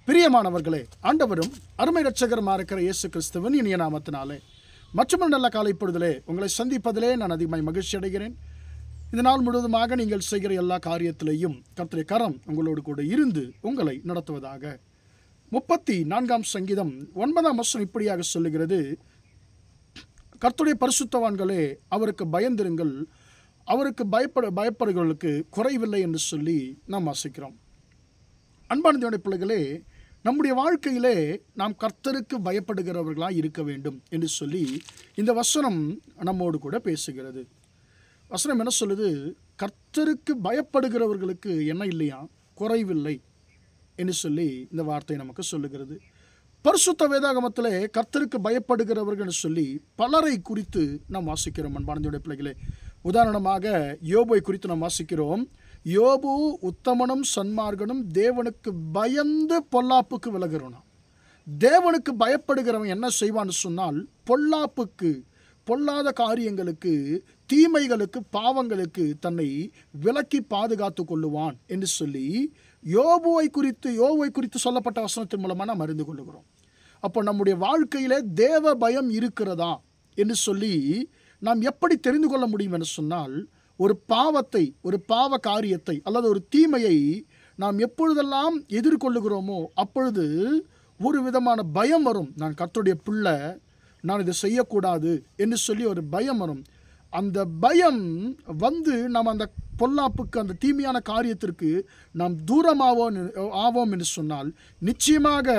பிரியமானவர்களே, ஆண்டவரும் அருமை இரட்சகருமா இருக்கிற இயேசு கிறிஸ்துவின் இனிய நாமத்தினாலே மற்றும் நல்ல காலை பொழுதிலே உங்களை சந்திப்பதிலே நான் அதிகமாய் மகிழ்ச்சி அடைகிறேன். இந்த நாள் முழுவதுமாக நீங்கள் செய்கிற எல்லா காரியத்திலேயும் கர்த்தருடைய கரம் உங்களோடு கூட இருந்து உங்களை நடத்துவதாக. 34 சங்கீதம் 9 இப்படியாக சொல்லுகிறது, கர்த்தருடைய பரிசுத்தவான்களே அவருக்கு பயந்திருங்கள், அவருக்கு பயப்படுகிறவர்களுக்கு குறைவில்லை என்று சொல்லி நாம் வாசிக்கிறோம். அன்பான தேவனுடைய பிள்ளைகளே, நம்முடைய வாழ்க்கையிலே நாம் கர்த்தருக்கு பயப்படுகிறவர்களாக இருக்க வேண்டும் என்று சொல்லி இந்த வசனம் நம்மோடு கூட பேசுகிறது. வசனம் என்ன சொல்லுது? கர்த்தருக்கு பயப்படுகிறவர்களுக்கு என்ன இல்லையா, குறைவில்லை என்று சொல்லி இந்த வார்த்தை நமக்கு சொல்லுகிறது. பரிசுத்த வேதாகமத்திலே கர்த்தருக்கு பயப்படுகிறவர்கள் சொல்லி பலரை குறித்து நாம் வாசிக்கிறோம். அன்பான தேவனுடைய பிள்ளைகளே, உதாரணமாக யோபை குறித்து நாம் வாசிக்கிறோம். யோபு உத்தமனும் சன்மார்கனும், தேவனுக்கு பயந்து பொல்லாப்புக்கு விலகிறவனும். தேவனுக்கு பயப்படுகிறவன் என்ன செய்வான்னு சொன்னால், பொல்லாப்புக்கு, பொல்லாத காரியங்களுக்கு, தீமைகளுக்கு, பாவங்களுக்கு தன்னை விலக்கி பாதுகாத்து கொள்ளுவான் என்று சொல்லி யோபுவை குறித்து சொல்லப்பட்ட வசனத்தின் மூலமாக நாம் அறிந்து கொள்ளுகிறோம். அப்போ நம்முடைய வாழ்க்கையிலே தேவ பயம் இருக்கிறதா என்று சொல்லி நாம் எப்படி தெரிந்து கொள்ள முடியும் என்று சொன்னால், ஒரு பாவத்தை, ஒரு பாவ காரியத்தை அல்லது ஒரு தீமையை நாம் எப்பொழுதெல்லாம் எதிர்கொள்ளுகிறோமோ அப்பொழுது ஒரு விதமான பயம் வரும். நான் கர்த்தருடைய பிள்ளை, நான் இதை செய்யக்கூடாது என்று சொல்லி ஒரு பயம் வரும். அந்த பயம் வந்து நாம் அந்த பொல்லாப்புக்கு, அந்த தீமையான காரியத்திற்கு நாம் ஆவோம் என்று சொன்னால் நிச்சயமாக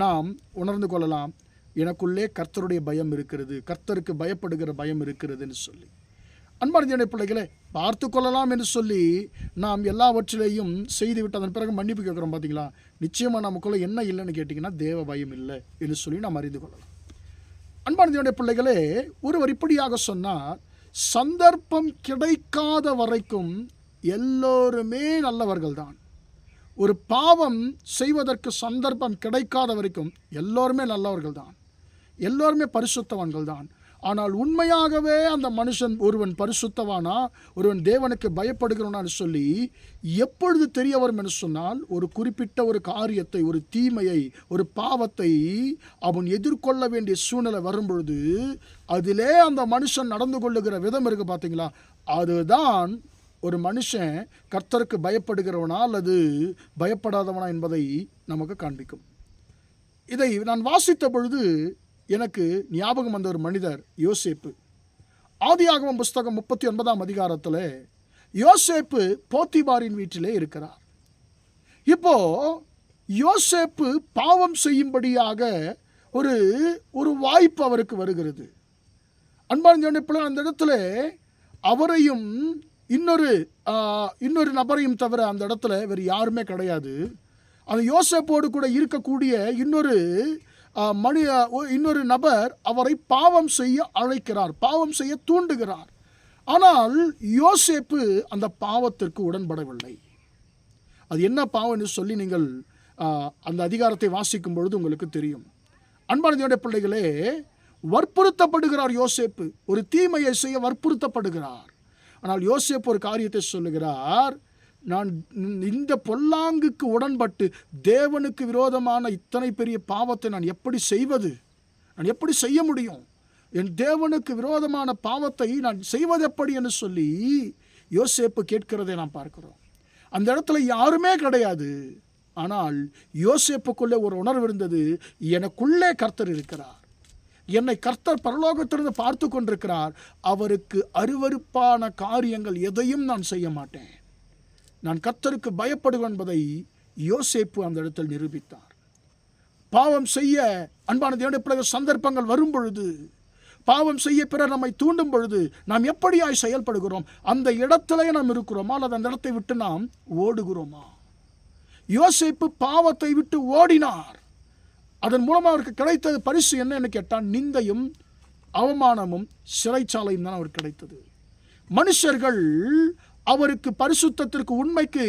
நாம் உணர்ந்து கொள்ளலாம், எனக்குள்ளே கர்த்தருடைய பயம் இருக்கிறது, கர்த்தருக்கு பயப்படுகிற பயம் இருக்கிறது என்று சொல்லி. அன்பான தேவனுடைய பிள்ளைகளே, பார்த்து கொள்ளலாம் என்று சொல்லி நாம் எல்லாவற்றிலையும் செய்துவிட்டு அதன் பிறகு மன்னிப்பு கேட்குறோம். பார்த்தீங்களா, நிச்சயமாக நமக்குள்ளே என்ன இல்லைன்னு கேட்டிங்கன்னா தேவ பயம் இல்லை என்று சொல்லி நாம் அறிந்து கொள்ளலாம். அன்பான தேவனுடைய பிள்ளைகளே, ஒருவர் இப்படியாக சொன்னார், சந்தர்ப்பம் கிடைக்காத வரைக்கும் எல்லோருமே நல்லவர்கள் தான். ஒரு பாவம் செய்வதற்கு சந்தர்ப்பம் கிடைக்காத வரைக்கும் எல்லோருமே நல்லவர்கள் தான், எல்லோருமே பரிசுத்தவான்கள் தான். ஆனால் உண்மையாகவே அந்த மனுஷன் ஒருவன் பரிசுத்தவானா, ஒருவன் தேவனுக்கு பயப்படுகிறவனான்னு சொல்லி எப்பொழுது தெரிய வரும் என்று சொன்னால், ஒரு குறிப்பிட்ட ஒரு காரியத்தை, ஒரு தீமையை, ஒரு பாவத்தை அவன் எதிர்கொள்ள வேண்டிய சூழ்நிலை வரும்பொழுது அதிலே அந்த மனுஷன் நடந்து கொள்ளுகிற விதம் இருக்குது. பார்த்தீங்களா, அதுதான் ஒரு மனுஷன் கர்த்தருக்கு பயப்படுகிறவனா அல்லது பயப்படாதவனா என்பதை நமக்கு காண்பிக்கும். இதை நான் வாசித்த பொழுது எனக்கு ஞாபகம் வந்த ஒரு மனிதர் யோசேப்பு. ஆதியாகமம் புஸ்தகம் 39 யோசேப்பு போத்திபாரின் வீட்டிலே இருக்கிறார். இப்போ யோசேப்பு பாவம் செய்யும்படியாக ஒரு வாய்ப்பு அவருக்கு வருகிறது. அன்பான அந்த இடத்துல அவரையும் இன்னொரு நபரையும் தவிர அந்த இடத்துல வேறு யாருமே கிடையாது. அந்த யோசேப்போடு கூட இருக்கக்கூடிய இன்னொரு நபர் அவரை பாவம் செய்ய அழைக்கிறார், பாவம் செய்ய தூண்டுகிறார். ஆனால் யோசேப்பு அந்த பாவத்திற்கு உடன்படவில்லை. அது என்ன பாவம் என்று சொல்லி நீங்கள் அந்த அதிகாரத்தை வாசிக்கும் பொழுது உங்களுக்கு தெரியும். அன்பான தேவனுடைய பிள்ளைகளே, வற்புறுத்தப்படுகிறார் யோசேப்பு, ஒரு தீமையை செய்ய வற்புறுத்தப்படுகிறார். ஆனால் யோசேப்பு ஒரு காரியத்தை சொல்லுகிறார், நான் இந்த பொல்லாங்குக்கு உடன்பட்டு தேவனுக்கு விரோதமான இத்தனை பெரிய பாவத்தை நான் எப்படி செய்வது, நான் எப்படி செய்ய முடியும், என் தேவனுக்கு விரோதமான பாவத்தை நான் செய்வது எப்படி என்று சொல்லி யோசேப்பு கேட்கிறதை நாம் பார்க்கிறோம். அந்த இடத்துல யாருமே கிடையாது. ஆனால் யோசேப்புக்குள்ளே ஒரு உணர்வு இருந்தது, எனக்குள்ளே கர்த்தர் இருக்கிறார், என்னை கர்த்தர் பரலோகத்திலிருந்து பார்த்து கொண்டிருக்கிறார், அவருக்கு அருவருப்பான காரியங்கள் எதையும் நான் செய்ய மாட்டேன், நான் கர்த்தருக்கு பயப்படுவேன் என்பதை யோசேப்பு அந்த இடத்தில் நிரூபித்தார். பாவம் செய்ய அன்பான தேவனுடைய பிள்ளைகள் சந்தர்ப்பங்கள் வரும் பொழுது, பாவம் செய்ய பிறர் நம்மை தூண்டும் பொழுது நாம் எப்படியாய் செயல்படுகிறோம்? அந்த இடத்திலே நாம் இருக்கிறோமா அல்லது அந்த இடத்தை விட்டு நாம் ஓடுகிறோமா? யோசேப்பு பாவத்தை விட்டு ஓடினார். அதன் மூலமாக அவருக்கு கிடைத்தது பரிசு என்னன்னு கேட்டால், நிந்தையும் அவமானமும் சிறைச்சாலையும் தான் அவருக்கு கிடைத்தது. மனுஷர்கள் அவருக்கு பரிசுத்தத்திற்கு, உண்மைக்கு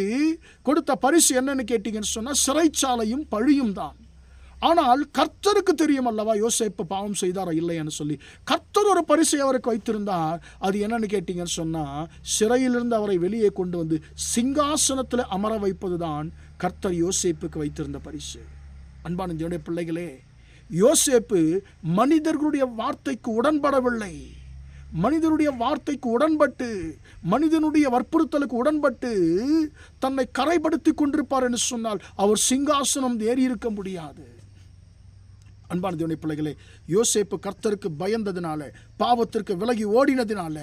கொடுத்த பரிசு என்னன்னு கேட்டீங்கன்னு சொன்னால் சிறைச்சாலையும் பழியும் தான். ஆனால் கர்த்தருக்கு தெரியும் அல்லவா யோசேப்பு பாவம் செய்தாரா இல்லையான்னு சொல்லி. கர்த்தர் ஒரு பரிசை அவருக்கு வைத்திருந்தார். அது என்னன்னு கேட்டீங்கன்னு சொன்னால், சிறையிலிருந்து அவரை வெளியே கொண்டு வந்து சிங்காசனத்தில் அமர வைப்பது தான் கர்த்தர் யோசேப்புக்கு வைத்திருந்த பரிசு. அன்பான தேவனுடைய பிள்ளைகளே, யோசேப்பு மனிதர்களுடைய வார்த்தைக்கு உடன்படவில்லை. மனிதனுடைய வார்த்தைக்கு உடன்பட்டு, மனிதனுடைய வற்புறுத்தலுக்கு உடன்பட்டு தன்னை கரைப்படுத்தி கொண்டிருப்பார் என்று சொன்னால் அவர் சிங்காசனம் ஏறி இருக்க முடியாது. அன்பான தேவனுடைய பிள்ளைகளே, யோசேப்பு கர்த்தருக்கு பயந்ததினால, பாவத்திற்கு விலகி ஓடினதினால,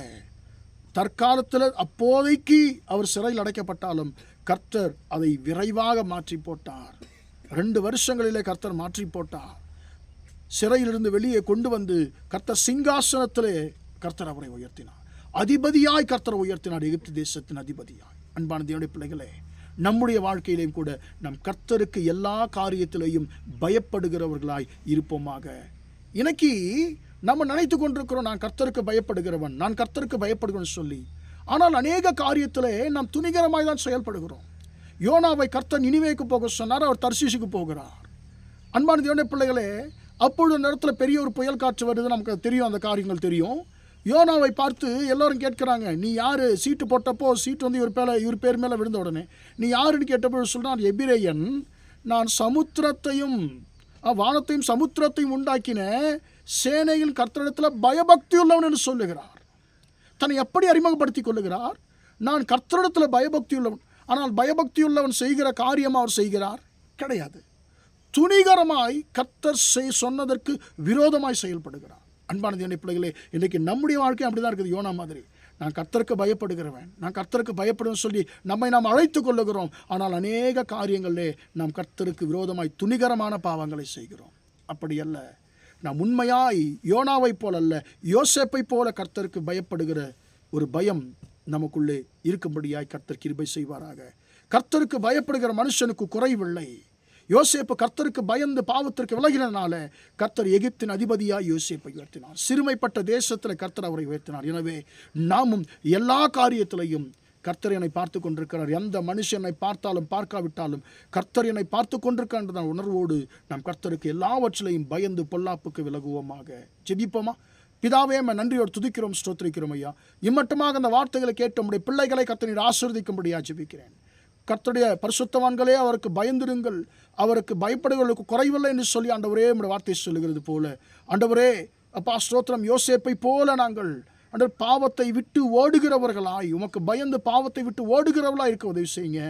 தற்காலத்தில் அப்போதைக்கு அவர் சிறையில் அடைக்கப்பட்டாலும் கர்த்தர் அதை விரைவாக மாற்றி போட்டார். 2 வருஷங்களிலே கர்த்தர் மாற்றி போட்டார். சிறையிலிருந்து வெளியே கொண்டு வந்து கர்த்தர் சிங்காசனத்திலே கர்த்தர் அவரை உயர்த்தினார். அதிபதியாய் கர்த்தர் உயர்த்தினார், எகிப்து தேசத்தின் அதிபதியாய். அன்பான தேவனுடைய பிள்ளைகளே, நம்முடைய வாழ்க்கையிலையும் கூட நம் கர்த்தருக்கு எல்லா காரியத்திலையும் பயப்படுகிறவர்களாய் இருப்போமாக. இன்னைக்கு நம்ம நினைத்து கொண்டிருக்கிறோம், நான் கர்த்தருக்கு பயப்படுகிறவன், நான் கர்த்தருக்கு பயப்படுகிறேன் சொல்லி. ஆனால் அநேக காரியத்திலே நாம் துணிகரமாய் தான் செயல்படுகிறோம். யோனாவை கர்த்தர் நினிவேக்கு போக சொன்னார், அவர் தர்சீசுக்கு போகிறார். அன்பான தேவனுடைய பிள்ளைகளே, அப்பொழுது நேரத்தில் பெரிய ஒரு புயல் காற்று வருது, நமக்கு தெரியும், அந்த காரியங்கள் தெரியும். யோனாவை பார்த்து எல்லாரும் கேட்குறாங்க, நீ யார்? சீட்டு போட்டப்போ சீட்டு வந்து இவர் பேர் மேலே விழுந்த உடனே நீ யாருன்னு கேட்டப்போ சொல்கிறான், எபிரேயன், நான் சமுத்திரத்தையும் வானத்தையும் சமுத்திரத்தையும் உண்டாக்கின சேனையில் கர்த்தரிடத்தில் பயபக்தி உள்ளவன் என்று சொல்லுகிறார். தன்னை எப்படி அறிமுகப்படுத்தி கொள்ளுகிறார்? நான் கர்த்தரிடத்தில் பயபக்தி உள்ளவன். ஆனால் பயபக்தி உள்ளவன் செய்கிற காரியம் அவர் செய்கிறார் கிடையாது. துணிகரமாய் கர்த்தர் சொன்னதற்கு விரோதமாய் செயல்படுகிறார். அன்பான தேவனுடைய பிள்ளைகளே, இன்றைக்கு நம்முடைய வாழ்க்கை அப்படி தான் இருக்குது. யோனா மாதிரி நான் கர்த்தருக்கு பயப்படுகிறவன், நான் கர்த்தருக்கு பயப்படுவேன் சொல்லி நம்மை நாம் அழைத்து கொள்ளுகிறோம். ஆனால் அநேக காரியங்களிலே நாம் கர்த்தருக்கு விரோதமாய் துணிகரமான பாவங்களை செய்கிறோம். அப்படி அல்ல, நாம் உண்மையாய் யோனாவை போல அல்ல, யோசேப்பை போல கர்த்தருக்கு பயப்படுகிற ஒரு பயம் நமக்குள்ளே இருக்கும்படியாய் கர்த்தர் கிருபை செய்வாராக. கர்த்தருக்கு பயப்படுகிற மனுஷனுக்கு குறைவில்லை. யோசேப்பு கர்த்தருக்கு பயந்து பாவத்திற்கு விலகினால கர்த்தர் எகிப்தின் அதிபதியாய் யோசேப்பை உயர்த்தினார். சிறுமைப்பட்ட தேசத்தில் கர்த்தர் அவரை உயர்த்தினார். எனவே நாமும் எல்லா காரியத்திலையும் கர்த்தர் என்னை பார்த்து கொண்டிருக்கிறார், எந்த மனுஷனை பார்த்தாலும் பார்க்காவிட்டாலும் கர்த்தர் என்னை பார்த்து கொண்டிருக்கின்ற உணர்வோடு நாம் கர்த்தருக்கு எல்லாவற்றிலையும் பயந்து பொல்லாப்புக்கு விலகுவோமாக. ஜெபிப்போமா? பிதாவே, நன்றியோடு துதிக்கிறோம், ஸ்தோத்திரிக்கிறோம் ஐயா. இம்மட்டுமாக அந்த வார்த்தைகளை கேட்டு நம்முடைய பிள்ளைகளை கர்த்தர் ஆசீர்வதிக்கும்படியா ஜெபிக்கிறேன். கர்த்தருடைய பரிசுத்தவான்களே, அவருக்கு பயந்திருங்கள், அவருக்கு பயப்படுவதற்கு குறைவில்லை என்று சொல்லி ஆண்டவரே நம்முடைய வார்த்தை சொல்லுகிறது போல, ஆண்டவரே அப்பா ஸ்தோத்திரம், யோசேப்பை போல நாங்கள் ஆண்டவர் பாவத்தை விட்டு ஓடுகிறவர்களாய், உமக்கு பயந்து பாவத்தை விட்டு ஓடுகிறவர்களாய் இருக்க உதவி செய்யுங்க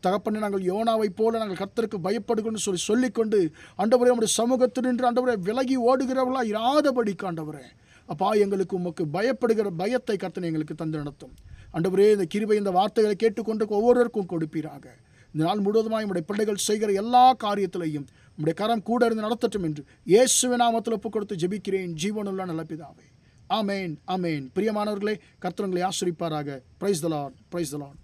தகப்பனே. நாங்கள் யோனாவை போல நாங்கள் கர்த்தருக்கு பயப்படுகிறோன்னு சொல்லிக்கொண்டு ஆண்டவரே நம்முடைய சமூகத்தில் நின்று ஆண்டவரே விலகி ஓடுகிறவர்களாய் இராதபடிக்கு ஆண்டவரே அப்பா எங்களுக்கு உமக்கு பயப்படுகிற பயத்தை கர்த்தனை எங்களுக்கு தந்து நடத்தும். ஆண்டவரே, இந்த கிருபை இந்த வார்த்தைகளை கேட்டுக்கொண்டு ஒவ்வொருவருக்கும் கொடுப்பீராக. இந்த நாள் முழுவதுமாய் நம்முடைய பிள்ளைகள் செய்கிற எல்லா காரியத்திலையும் நம்முடைய கரம் கூட இருந்து நடத்தட்டும் என்று இயேசுவின் நாமத்தில் ஒப்புக் கொடுத்து ஜெபிக்கிறேன், ஜீவனுள்ள நல்ல பிதாவே. ஆமேன், ஆமேன். பிரியமானவர்களே, கர்த்தர் உங்களை ஆசீர்வதிப்பாராக. Praise the Lord, praise the Lord.